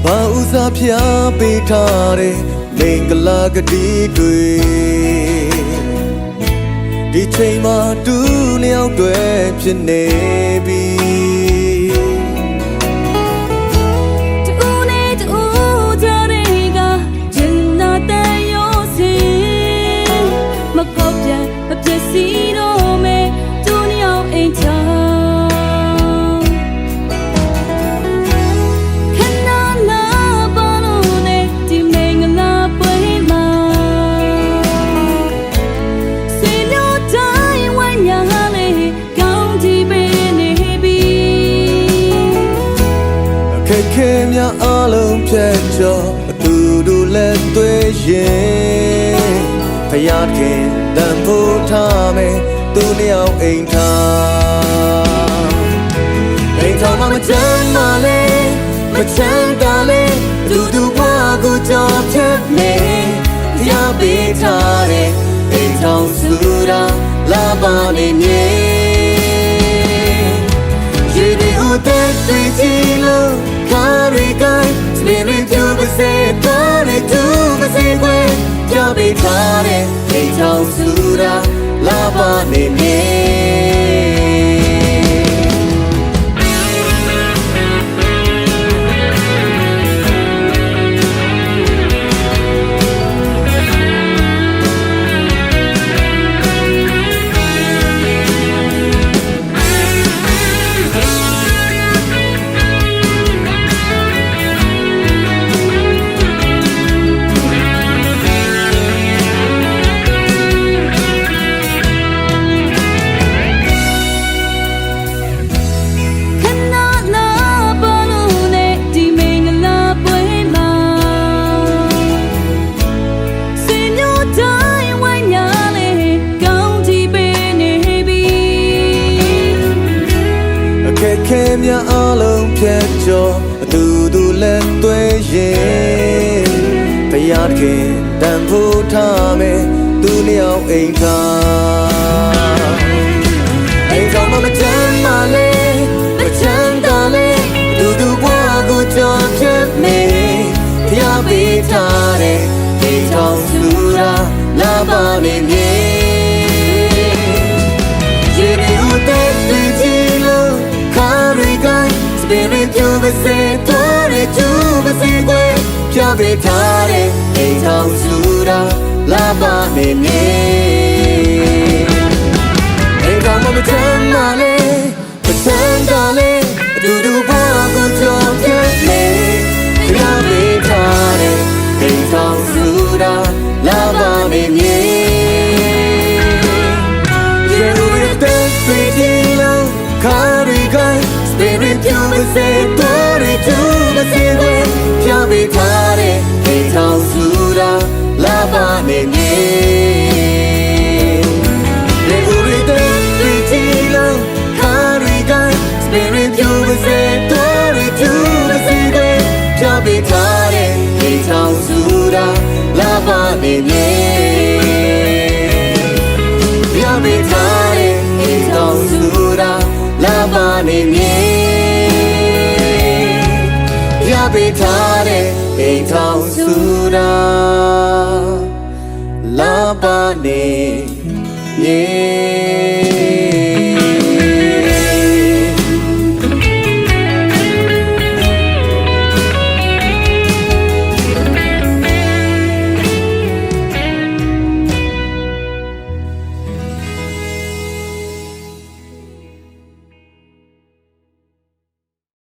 ဘာဥစားဖျားပေးထားတဲ့မင်္ဂလာကတိတွေဒီချိန်မှာတူနှစ်ယောက်တည်းဖြစ်နေပြီခင်များအားလုံးဖြတ်ကျော်အတူတူလက်သွေးရင်ဖယားခင်တန်ဖိုးထားမယ်သူနှစ်ယောက်အိမ်ထောင်မချမ်းပါလေမချမ်းသာလေတူတူဘွားကိုကြော်ဖြတ်မယ်ဖယားပေးထားတဲ့အိမ်ထောင်စုရာလာပါနေမြေရေဒီဦးတဲ့တွေ့ကြည့်လို့Carry guy, spirit to the same, carry to the same way. Jabi kare, hey chau sura, lava ne me.ခင်များအားလုံးဖြတ်ကျော်အတူတူလက်သွေးရင်ဖယားခင်တန်ဖိုးထားမယ်သူနှစ်ယောက်အိမ်ထောင်မချမ်းပါလေမချမ်းသာလေတူတူဘွားကိုကြော်ဖြတ်မယ်ဖယားပေးထားတဲ့အိမ်ထောင်စုရာလာပါနေမြေရေဒီဦးတဲ့တွေ့ကြည့်လို့Carry guy, spirit to the same, carry to the same way. Jabi tare, hey chau sura, lava ne me. Hey chau mama chamale, chamale, do bwa go chau me. Jabi tare, hey chau sura, lava ne me. Carry guy, spirit to the same, glory to the same way. Jabi tare, hey chau sura, lava ne me. Le urite pitilo, carry guy, spirit to the same, glory to the same way. Jabi tare, hey chau sura, lava ne me. Jabi tare, hey chau sura.Lava ne me, yabi tare, hey chau sura, lava ne me.